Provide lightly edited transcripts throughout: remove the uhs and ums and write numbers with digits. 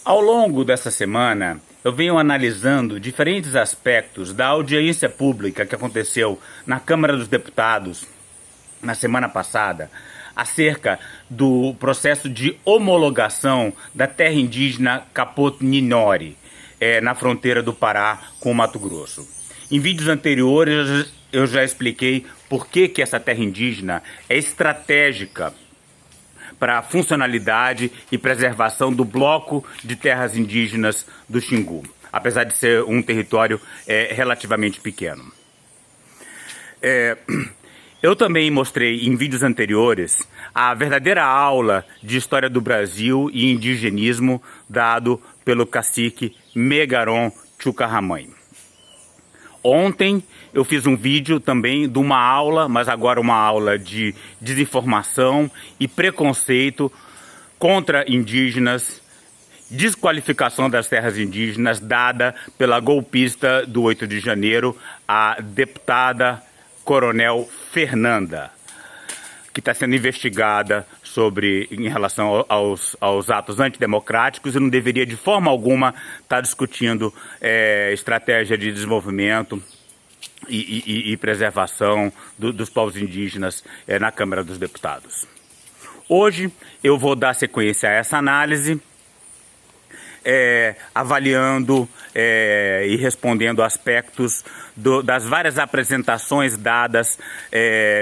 Ao longo dessa semana, eu venho analisando diferentes aspectos da audiência pública que aconteceu na Câmara dos Deputados na semana passada, acerca do processo de homologação da terra indígena Capot-Ninori, na fronteira do Pará com o Mato Grosso. Em vídeos anteriores eu já expliquei por que essa terra indígena é estratégica para a funcionalidade e preservação do bloco de terras indígenas do Xingu, apesar de ser um território relativamente pequeno. Eu também mostrei em vídeos anteriores a verdadeira aula de história do Brasil e indigenismo dado pelo cacique Megaron Chucarramãe. Ontem eu fiz um vídeo também de uma aula, mas agora uma aula de desinformação e preconceito contra indígenas, desqualificação das terras indígenas dada pela golpista do 8 de janeiro, a deputada Coronel Fernanda, que está sendo investigada em relação aos atos antidemocráticos e não deveria de forma alguma estar discutindo estratégia de desenvolvimento e preservação dos povos indígenas na Câmara dos Deputados. Hoje eu vou dar sequência a essa análise, avaliando e respondendo aspectos das várias apresentações dadas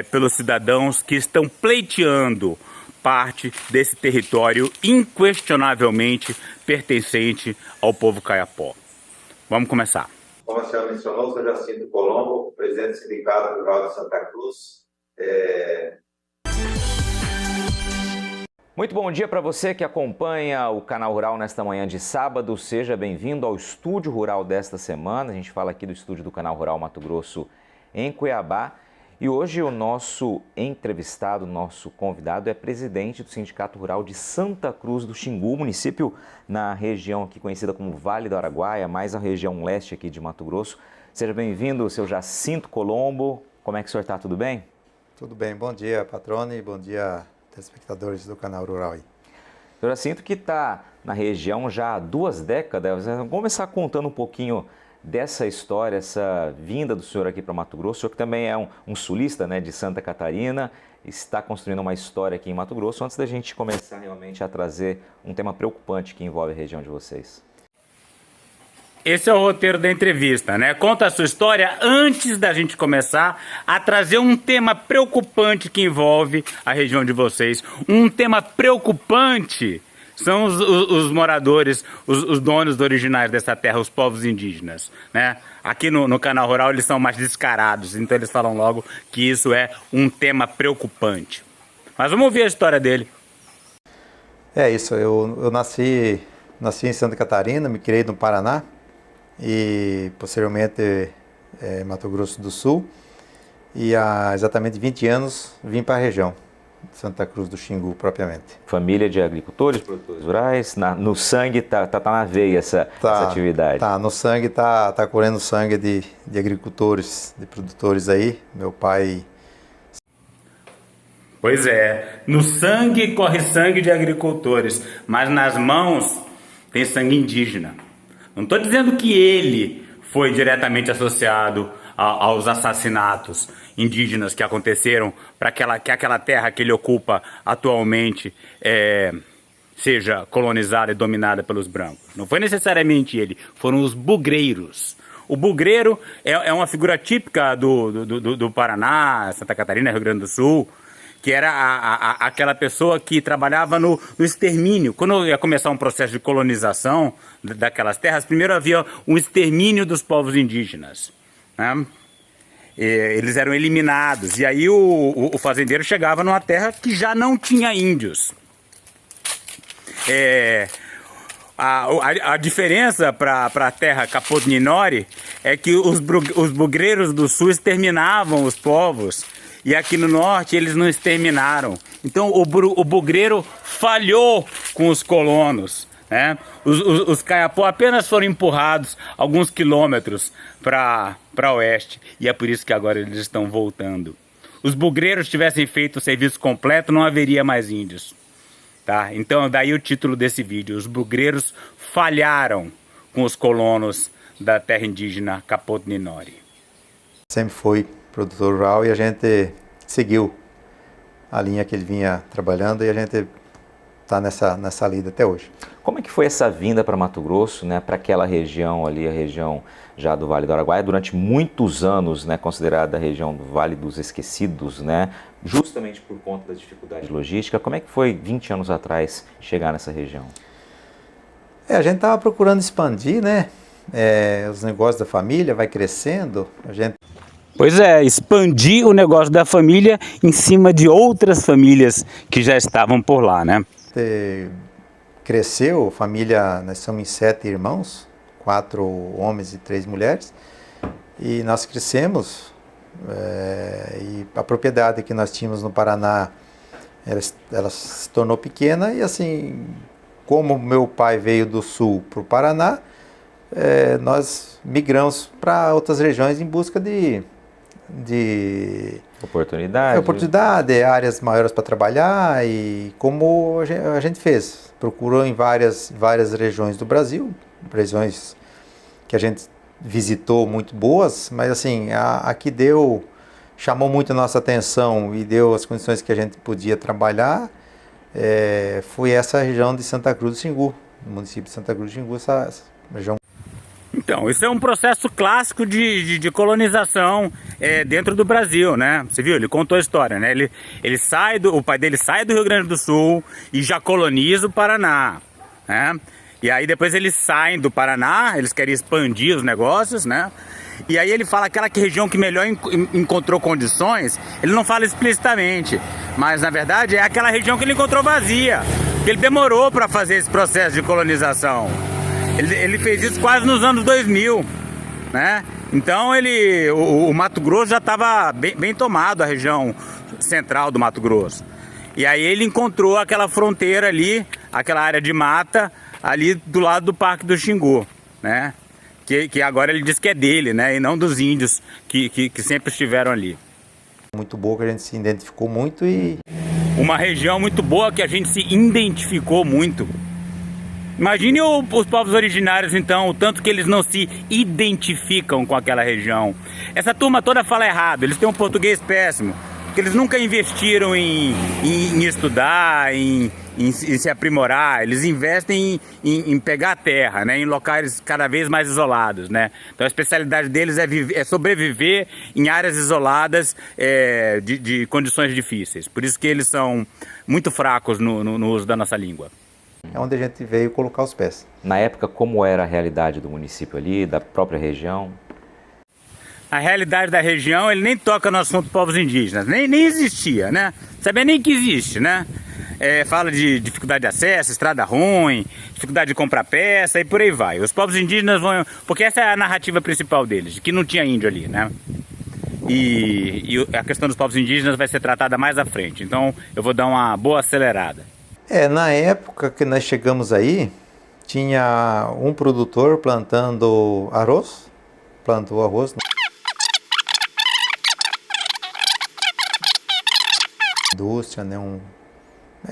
pelos cidadãos que estão pleiteando parte desse território inquestionavelmente pertencente ao povo Kayapó. Vamos começar. Como a senhora mencionou, sou Jacinto Colombo, presidente do Sindicato Rural de Santa Cruz. Muito bom dia para você que acompanha o Canal Rural nesta manhã de sábado. Seja bem-vindo ao Estúdio Rural desta semana. A gente fala aqui do estúdio do Canal Rural Mato Grosso em Cuiabá. E hoje o nosso entrevistado, nosso convidado é presidente do Sindicato Rural de Santa Cruz do Xingu, município na região aqui conhecida como Vale do Araguaia, mais a região leste aqui de Mato Grosso. Seja bem-vindo, seu Jacinto Colombo. Como é que o senhor está? Tudo bem? Tudo bem. Bom dia, Patrone. Bom dia, telespectadores do Canal Rural. Seu Jacinto que está na região já há 2 décadas. Vamos começar contando um pouquinho dessa história, essa vinda do senhor aqui para Mato Grosso. O senhor que também é um sulista, né, de Santa Catarina, está construindo uma história aqui em Mato Grosso, antes da gente começar realmente a trazer um tema preocupante que envolve a região de vocês. Esse é o roteiro da entrevista, né? Conta a sua história antes da gente começar a trazer um tema preocupante que envolve a região de vocês. Um tema preocupante são os moradores, os donos originais dessa terra, os povos indígenas, né? Aqui no Canal Rural eles são mais descarados, então eles falam logo que isso é um tema preocupante. Mas vamos ouvir a história dele. É isso, eu nasci em Santa Catarina, me criei no Paraná e posteriormente Mato Grosso do Sul, e há exatamente 20 anos vim para a região Santa Cruz do Xingu, propriamente. Família de agricultores, produtores rurais, no sangue tá na veia essa atividade. Tá, no sangue tá correndo sangue de agricultores, de produtores aí. Meu pai... Pois é, no sangue corre sangue de agricultores, mas nas mãos tem sangue indígena. Não estou dizendo que ele foi diretamente associado aos assassinatos indígenas que aconteceram para que aquela terra que ele ocupa atualmente seja colonizada e dominada pelos brancos. Não foi necessariamente ele, foram os bugreiros. O bugreiro é uma figura típica do Paraná, Santa Catarina, Rio Grande do Sul, que era aquela pessoa que trabalhava no extermínio. Quando ia começar um processo de colonização daquelas terras, primeiro havia um extermínio dos povos indígenas, né? Eles eram eliminados, e aí o fazendeiro chegava numa terra que já não tinha índios. A diferença para a terra Capot-Ninori é que os bugreiros do sul exterminavam os povos, e aqui no norte eles não exterminaram. Então o bugreiro falhou com os colonos, né? Os Kayapó apenas foram empurrados alguns quilômetros para oeste, e é por isso que agora eles estão voltando. Os bugreiros tivessem feito o serviço completo, não haveria mais índios. tá? Então daí o título desse vídeo: os bugreiros falharam com os colonos da terra indígena Capote Ninori. Sempre foi produtor rural e a gente seguiu a linha que ele vinha trabalhando e a gente está nessa lida até hoje. Como é que foi essa vinda para Mato Grosso, né, para aquela região ali, a região já do Vale do Araguaia, durante muitos anos, né, considerada a região do Vale dos Esquecidos, né, justamente por conta da dificuldade logística? Como é que foi 20 anos atrás chegar nessa região? A gente estava procurando expandir, né, os negócios da família, vai crescendo, a gente... Pois é, expandir o negócio da família em cima de outras famílias que já estavam por lá, né? Cresceu, família, nós somos em 7 irmãos, 4 homens e 3 mulheres, e nós crescemos, e a propriedade que nós tínhamos no Paraná, ela se tornou pequena, e assim, como meu pai veio do sul para o Paraná, nós migramos para outras regiões em busca de oportunidade, áreas maiores para trabalhar, e como a gente fez, procurou em várias regiões do Brasil, regiões que a gente visitou muito boas, mas assim, aqui chamou muito a nossa atenção e deu as condições que a gente podia trabalhar, foi essa região de Santa Cruz do Xingu, no município de Santa Cruz do Xingu, essa região. Então, isso é um processo clássico de colonização dentro do Brasil, né? Você viu? Ele contou a história, né? O pai dele sai do Rio Grande do Sul e já coloniza o Paraná, né? E aí depois eles saem do Paraná, eles querem expandir os negócios, né? E aí ele fala aquela região que melhor encontrou condições, ele não fala explicitamente, mas na verdade é aquela região que ele encontrou vazia, porque ele demorou para fazer esse processo de colonização. Ele fez isso quase nos anos 2000, né? Então o Mato Grosso já estava bem tomado, a região central do Mato Grosso. E aí ele encontrou aquela fronteira ali, aquela área de mata, ali do lado do Parque do Xingu, né? Que agora ele diz que é dele, né? E não dos índios que sempre estiveram ali. Muito boa, que a gente se identificou muito e... Uma região muito boa que a gente se identificou muito. Imagine os povos originários, então, o tanto que eles não se identificam com aquela região. Essa turma toda fala errado, eles têm um português péssimo, porque eles nunca investiram em estudar, em se aprimorar. Eles investem em pegar a terra, né, em locais cada vez mais isolados, né? Então a especialidade deles é sobreviver em áreas isoladas de condições difíceis. Por isso que eles são muito fracos no uso da nossa língua. É onde a gente veio colocar os pés. Na época, como era a realidade do município ali, da própria região? A realidade da região, ele nem toca no assunto povos indígenas, nem existia, né? Sabia nem que existe, né? Fala de dificuldade de acesso, estrada ruim, dificuldade de comprar peça e por aí vai. Os povos indígenas vão... Porque essa é a narrativa principal deles, de que não tinha índio ali, né? E a questão dos povos indígenas vai ser tratada mais à frente. Então eu vou dar uma boa acelerada. Na época que nós chegamos aí, tinha um produtor plantou arroz. Indústria, né?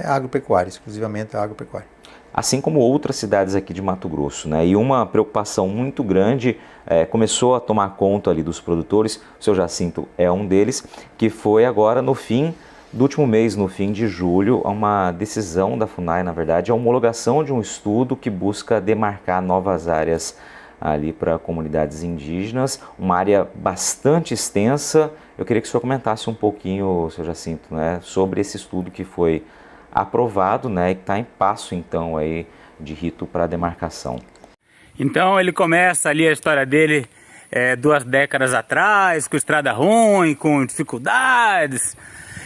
Agropecuária, exclusivamente agropecuária. Assim como outras cidades aqui de Mato Grosso, né? E uma preocupação muito grande começou a tomar conta ali dos produtores, o seu Jacinto é um deles, que foi agora no fim do último mês, no fim de julho, uma decisão da FUNAI, na verdade, a homologação de um estudo que busca demarcar novas áreas ali para comunidades indígenas, uma área bastante extensa. Eu queria que o senhor comentasse um pouquinho, seu Jacinto, né, sobre esse estudo que foi aprovado, né, e que está em passo, então, aí, de rito para demarcação. Então ele começa ali a história dele 2 décadas atrás, com estrada ruim, com dificuldades.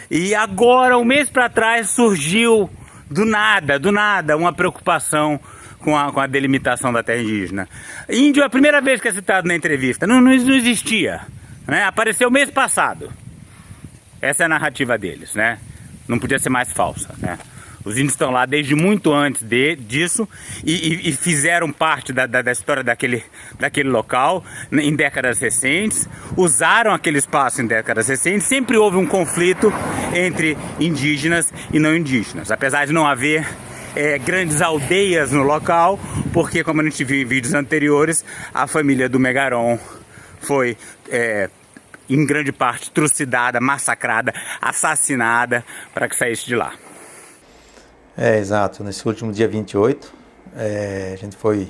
E agora, um mês para trás, surgiu do nada, uma preocupação com a delimitação da terra indígena. Índio é a primeira vez que é citado na entrevista, não existia, né? Apareceu mês passado. Essa é a narrativa deles, né? Não podia ser mais falsa, né? Os índios estão lá desde muito antes disso e fizeram parte da história daquele local em décadas recentes, usaram aquele espaço em décadas recentes. Sempre houve um conflito entre indígenas e não indígenas. Apesar de não haver grandes aldeias no local, porque, como a gente viu em vídeos anteriores, a família do Megaron foi em grande parte trucidada, massacrada, assassinada para que saísse de lá. Exato. Nesse último dia 28, a gente foi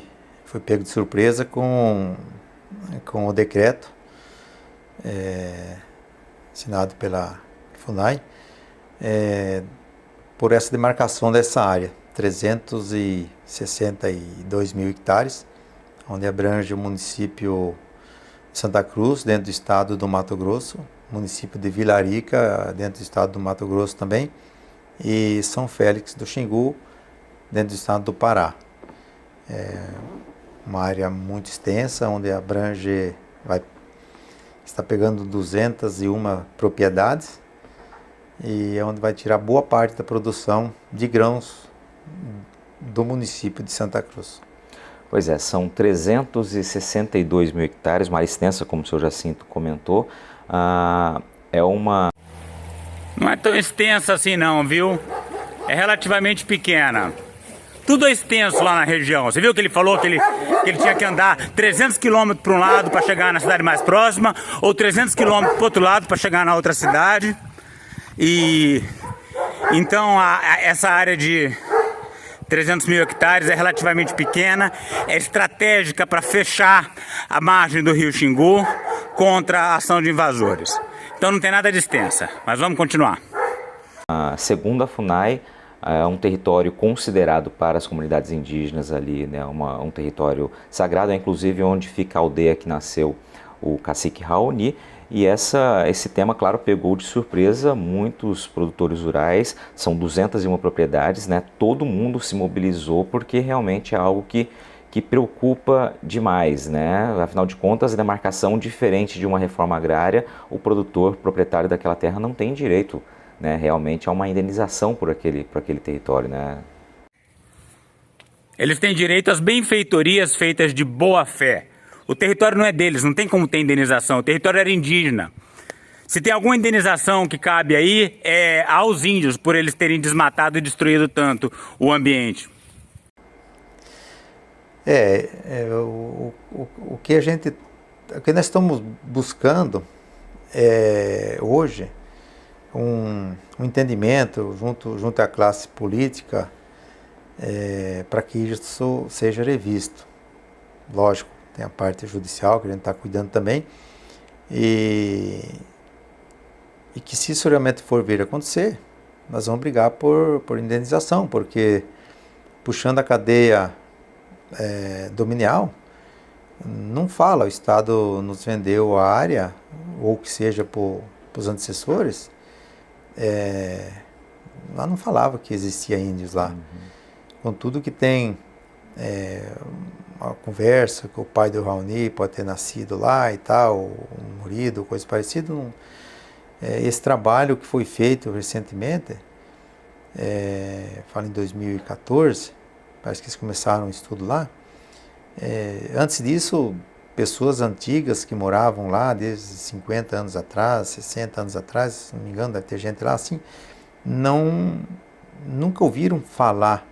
pego de surpresa com o decreto assinado pela FUNAI por essa demarcação dessa área, 362 mil hectares, onde abrange o município de Santa Cruz, dentro do estado do Mato Grosso, município de Vila Rica, dentro do estado do Mato Grosso também, e São Félix do Xingu, dentro do estado do Pará. Uma área muito extensa, onde abrange, está pegando 201 propriedades, e é onde vai tirar boa parte da produção de grãos do município de Santa Cruz. Pois é, são 362 mil hectares, uma área extensa, como o senhor Jacinto comentou. Não é tão extensa assim não, viu? É relativamente pequena. Tudo é extenso lá na região. Você viu que ele falou que ele tinha que andar 300 quilômetros para um lado para chegar na cidade mais próxima, ou 300 quilômetros para o outro lado para chegar na outra cidade. E então essa área de 300 mil hectares é relativamente pequena, é estratégica para fechar a margem do rio Xingu contra a ação de invasores. Então não tem nada de extensa, mas vamos continuar. Segundo a FUNAI, é um território considerado para as comunidades indígenas ali, né, um território sagrado, inclusive onde fica a aldeia que nasceu o cacique Raoni. E esse tema, claro, pegou de surpresa muitos produtores rurais, são 201 propriedades, né? Todo mundo se mobilizou porque realmente é algo que preocupa demais, né? Afinal de contas, a demarcação, diferente de uma reforma agrária, o produtor proprietário daquela terra não tem direito, né, realmente a uma indenização por aquele território, né? Eles têm direito às benfeitorias feitas de boa fé. O território não é deles, não tem como ter indenização. O território era indígena. Se tem alguma indenização que cabe aí, é aos índios, por eles terem desmatado e destruído tanto o ambiente. O que nós estamos buscando hoje um entendimento junto à classe política para que isso seja revisto. Lógico, tem a parte judicial que a gente está cuidando também, e que se isso realmente for vir a acontecer, nós vamos brigar por indenização, porque puxando a cadeia dominial, não fala, o Estado nos vendeu a área, ou que seja para os antecessores, lá não falava que existia índios lá. Com tudo que tem uma conversa que o pai do Raoni pode ter nascido lá e tal, um morido, coisa parecida. Esse trabalho que foi feito recentemente, falo em 2014, parece que eles começaram um estudo lá. Antes disso, pessoas antigas que moravam lá desde 50 anos atrás, 60 anos atrás, se não me engano, deve ter gente lá assim, nunca ouviram falar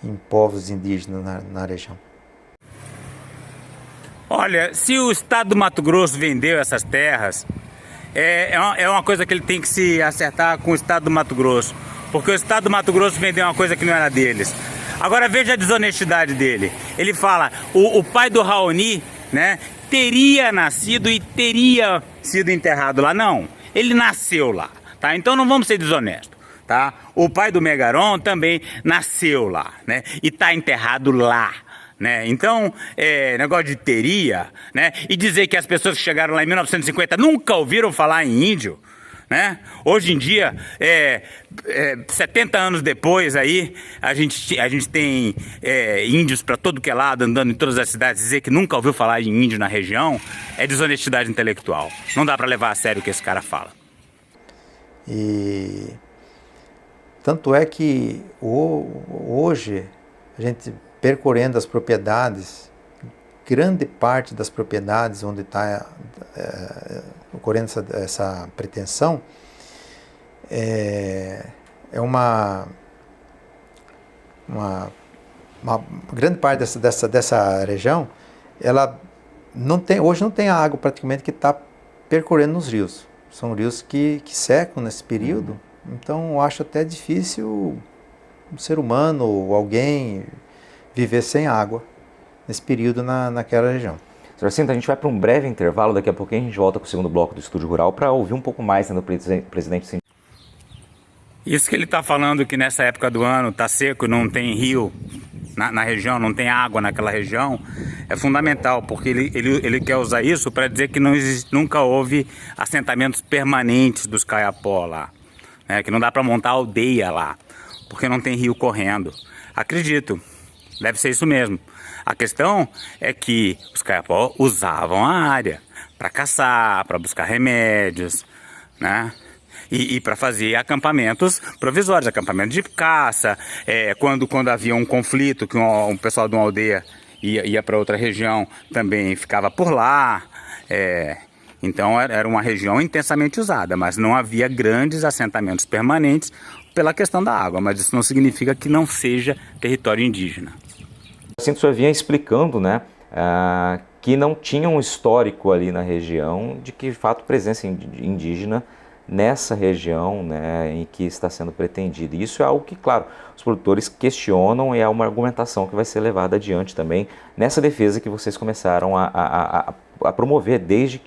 em povos indígenas na região. Olha, se o estado do Mato Grosso vendeu essas terras, é uma coisa que ele tem que se acertar com o estado do Mato Grosso, porque o estado do Mato Grosso vendeu uma coisa que não era deles. Agora veja a desonestidade dele. Ele fala, o pai do Raoni, né, teria nascido e teria sido enterrado lá. Não, ele nasceu lá, tá? Então não vamos ser desonestos, tá? O pai do Megaron também nasceu lá, né, e está enterrado lá. Né? Então, negócio de teria, né? E dizer que as pessoas que chegaram lá em 1950 nunca ouviram falar em índio, né? Hoje em dia, 70 anos depois, aí, a gente tem índios para todo que é lado, andando em todas as cidades, dizer que nunca ouviu falar em índio na região é desonestidade intelectual. Não dá para levar a sério o que esse cara fala. E tanto é que hoje a gente, percorrendo as propriedades, grande parte das propriedades onde está ocorrendo essa pretensão, é uma grande parte dessa região, ela hoje não tem água praticamente que está percorrendo nos rios. São rios que secam nesse período, então eu acho até difícil um ser humano ou alguém viver sem água nesse período naquela região. Sr. Jacinto, a gente vai para um breve intervalo, daqui a pouquinho a gente volta com o segundo bloco do Estúdio Rural para ouvir um pouco mais, né, do presidente. Isso que ele está falando, que nessa época do ano está seco, não tem rio na região, não tem água naquela região, é fundamental, porque ele quer usar isso para dizer que nunca houve assentamentos permanentes dos Kayapó lá, né, que não dá para montar aldeia lá, porque não tem rio correndo. Acredito, deve ser isso mesmo. A questão é que os Kayapó usavam a área para caçar, para buscar remédios, né? E para fazer acampamentos provisórios, acampamentos de caça, quando havia um conflito, que um pessoal de uma aldeia ia para outra região, também ficava por lá. Então era uma região intensamente usada, mas não havia grandes assentamentos permanentes pela questão da água, mas isso não significa que não seja território indígena. Assim, o senhor vinha explicando, né, que não tinha um histórico ali na região de que, de fato, presença indígena nessa região, né, em que está sendo pretendida. E isso é algo que, claro, os produtores questionam e é uma argumentação que vai ser levada adiante também nessa defesa que vocês começaram a promover desde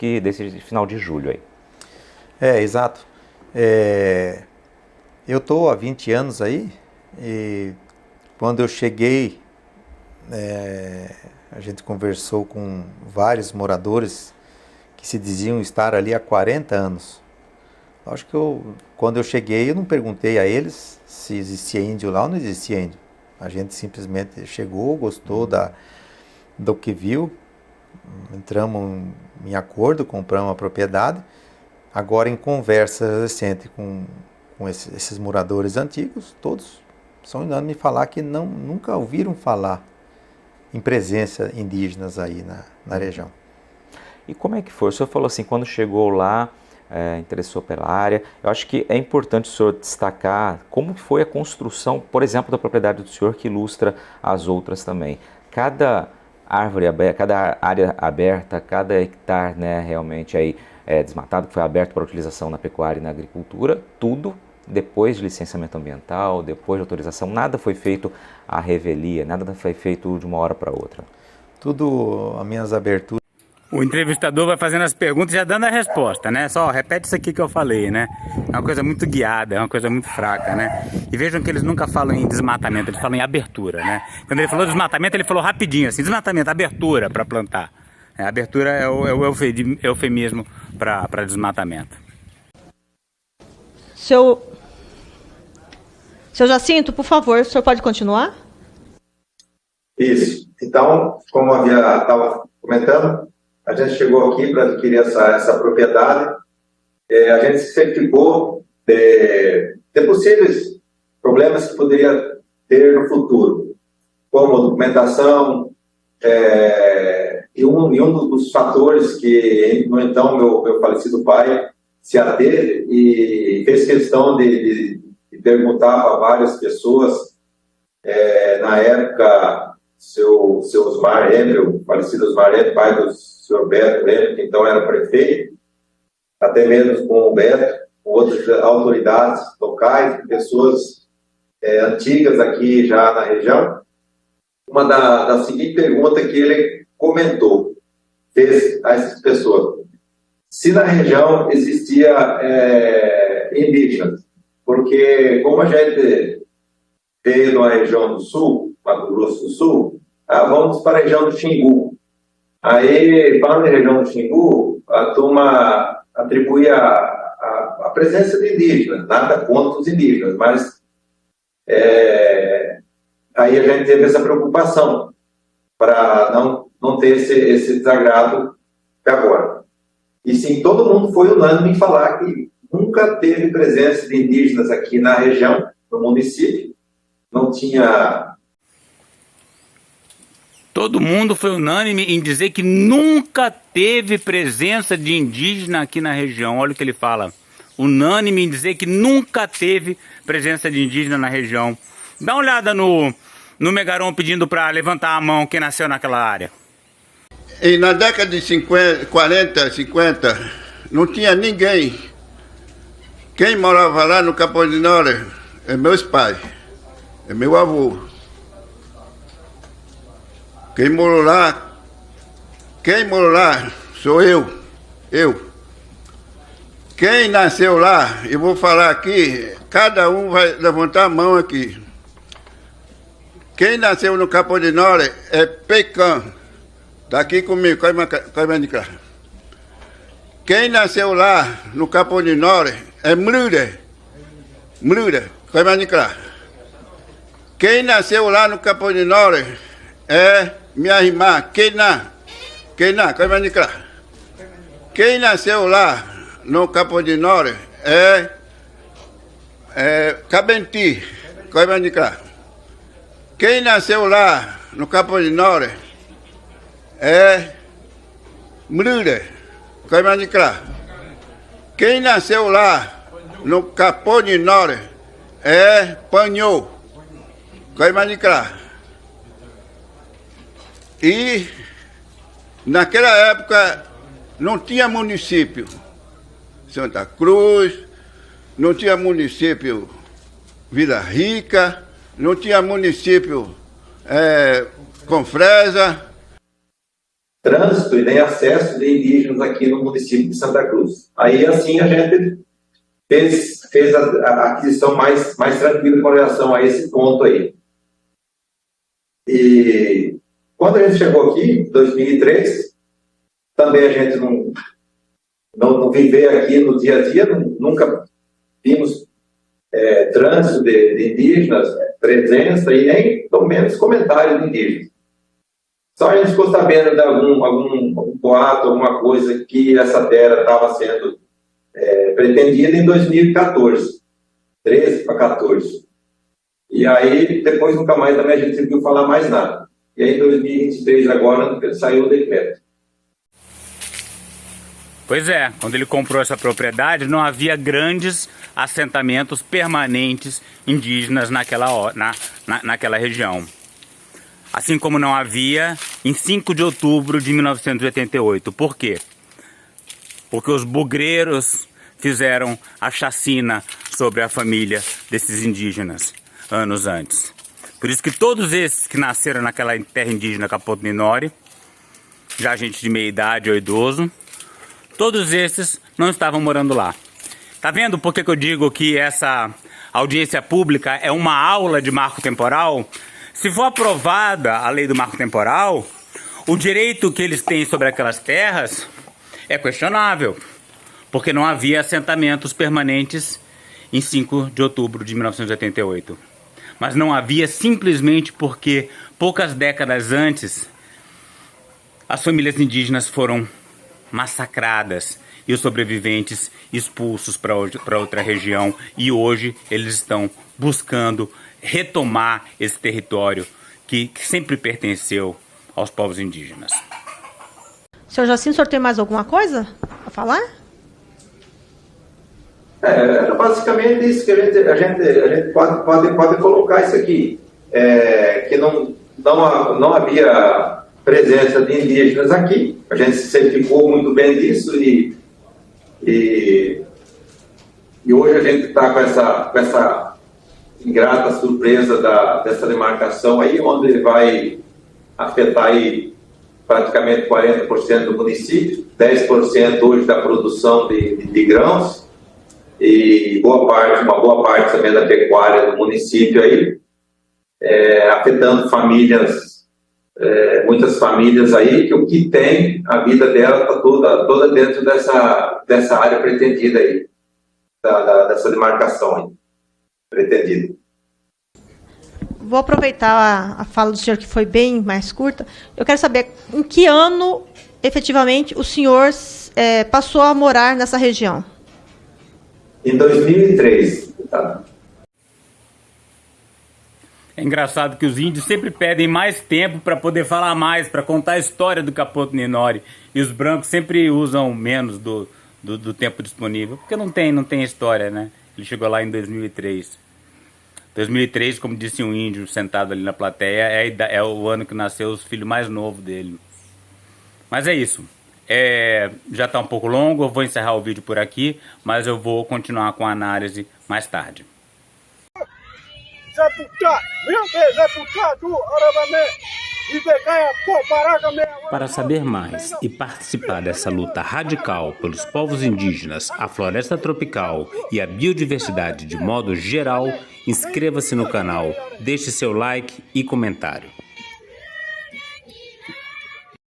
final de julho aí. Exato. Eu estou há 20 anos aí e quando eu cheguei, a gente conversou com vários moradores que se diziam estar ali há 40 anos. Acho que quando eu cheguei, eu não perguntei a eles se existia índio lá ou não existia índio. A gente simplesmente chegou, gostou do que viu, entramos em acordo, compramos a propriedade. Agora, em conversa recente com esses moradores antigos, todos são unânimes em falar que nunca ouviram falar em presença indígenas aí na região. E como é que foi? O senhor falou assim, quando chegou lá, interessou pela área. Eu acho que é importante o senhor destacar como foi a construção, por exemplo, da propriedade do senhor, que ilustra as outras também. Cada árvore aberta, cada área aberta, cada hectare, né, realmente aí desmatado, que foi aberto para utilização na pecuária e na agricultura, tudo depois de licenciamento ambiental, depois de autorização, nada foi feito à revelia, nada foi feito de uma hora para outra. Tudo, as minhas aberturas. O entrevistador vai fazendo as perguntas e já dando a resposta, né? Só repete isso aqui que eu falei, né? É uma coisa muito guiada, é uma coisa muito fraca, né? E vejam que eles nunca falam em desmatamento, eles falam em abertura, né? Quando ele falou desmatamento, ele falou rapidinho, assim, desmatamento, abertura para plantar. Abertura é o eufemismo para desmatamento. Seu Jacinto, por favor, o senhor pode continuar? Isso. Então, como estava comentando, a gente chegou aqui para adquirir essa propriedade. A gente se certificou de possíveis problemas que poderia ter no futuro, como documentação, e um dos fatores que, no então, meu falecido pai se ateve e fez questão de perguntar para várias pessoas, na época, seu Osmar Endel, falecido Osmar Endel, pai do senhor Beto Endel, que então era prefeito, até mesmo com o Beto, com outras autoridades locais, pessoas antigas aqui já na região. Uma da seguinte pergunta que ele comentou, fez a essas pessoas: se na região existia indígenas, porque como a gente veio de uma região do sul, Mato Grosso do Sul, vamos para a região do Xingu. Aí, falando em região do Xingu, a turma atribui a presença de indígenas, nada contra os indígenas, mas aí a gente teve essa preocupação para não ter esse desagrado agora. E sim, todo mundo foi unânime em falar que nunca teve presença de indígenas aqui na região, no município, não tinha... Todo mundo foi unânime em dizer que nunca teve presença de indígena aqui na região. Olha o que ele fala, unânime em dizer que nunca teve presença de indígena na região. Dá uma olhada no Megaron pedindo para levantar a mão quem nasceu naquela área. E na década de 40, 50, não tinha ninguém. Quem morava lá no Capão de Nora é meus pais, é meu avô. Quem morou lá sou eu. Quem nasceu lá, eu vou falar aqui, cada um vai levantar a mão aqui. Quem nasceu no Capão de Nora é Pecan. Está aqui comigo, quem nasceu lá no Capão de Nora é Mlude. Quem nasceu lá no Capão de Nora é minha irmã, Kená. Quem nasceu lá no Capão de Nora é Cabenti. Quem nasceu lá no Capão de Nora é Mlude. Quem nasceu lá no Capão de Nora é Panhô. E naquela época não tinha município Santa Cruz, não tinha município Vila Rica, não tinha município Confresa. Trânsito e nem acesso de indígenas aqui no município de Santa Cruz. Aí, assim, a gente fez a aquisição mais tranquila com relação a esse ponto aí. E quando a gente chegou aqui, em 2003, também a gente não viveu aqui no dia a dia, nunca vimos trânsito de indígenas, presença e nem, pelo menos, comentário de indígenas. Só a gente ficou sabendo de algum boato, alguma coisa que essa terra estava sendo pretendida em 2014, 13 para 14. E aí, depois nunca mais também a gente não viu falar mais nada. E aí, em 2023, agora, saiu o decreto. Pois é, quando ele comprou essa propriedade, não havia grandes assentamentos permanentes indígenas naquela região. Assim como não havia em 5 de outubro de 1988. Por quê? Porque os bugreiros fizeram a chacina sobre a família desses indígenas anos antes. Por isso que todos esses que nasceram naquela terra indígena Capão de Nora, já gente de meia idade ou idoso, todos esses não estavam morando lá. Tá vendo por que eu digo que essa audiência pública é uma aula de marco temporal? Se for aprovada a lei do marco temporal, o direito que eles têm sobre aquelas terras é questionável, porque não havia assentamentos permanentes em 5 de outubro de 1988. Mas não havia simplesmente porque poucas décadas antes as famílias indígenas foram massacradas e os sobreviventes expulsos para outra região, e hoje eles estão buscando retomar esse território que sempre pertenceu aos povos indígenas. Senhor Jacinto, o senhor tem mais alguma coisa a falar? Basicamente isso que a gente pode colocar isso aqui, que não havia presença de indígenas aqui. A gente se certificou muito bem disso e hoje a gente está com essa ingrata surpresa dessa demarcação aí, onde vai afetar aí praticamente 40% do município, 10% hoje da produção de grãos e uma boa parte também da pecuária do município aí, afetando famílias, muitas famílias aí, que o que tem, a vida dela está toda dentro dessa área pretendida aí, dessa demarcação aí, pretendida. Vou aproveitar a fala do senhor, que foi bem mais curta. Eu quero saber em que ano, efetivamente, o senhor passou a morar nessa região? Em 2003. Tá? É engraçado que os índios sempre pedem mais tempo para poder falar mais, para contar a história do Capão de Nora. E os brancos sempre usam menos do do tempo disponível, porque não tem história, né? Ele chegou lá em 2003. 2003, como disse um índio sentado ali na plateia, é o ano que nasceu o filho mais novo dele. Mas é isso. Já está um pouco longo, eu vou encerrar o vídeo por aqui, mas eu vou continuar com a análise mais tarde. Para saber mais e participar dessa luta radical pelos povos indígenas, a floresta tropical e a biodiversidade de modo geral, inscreva-se no canal, deixe seu like e comentário.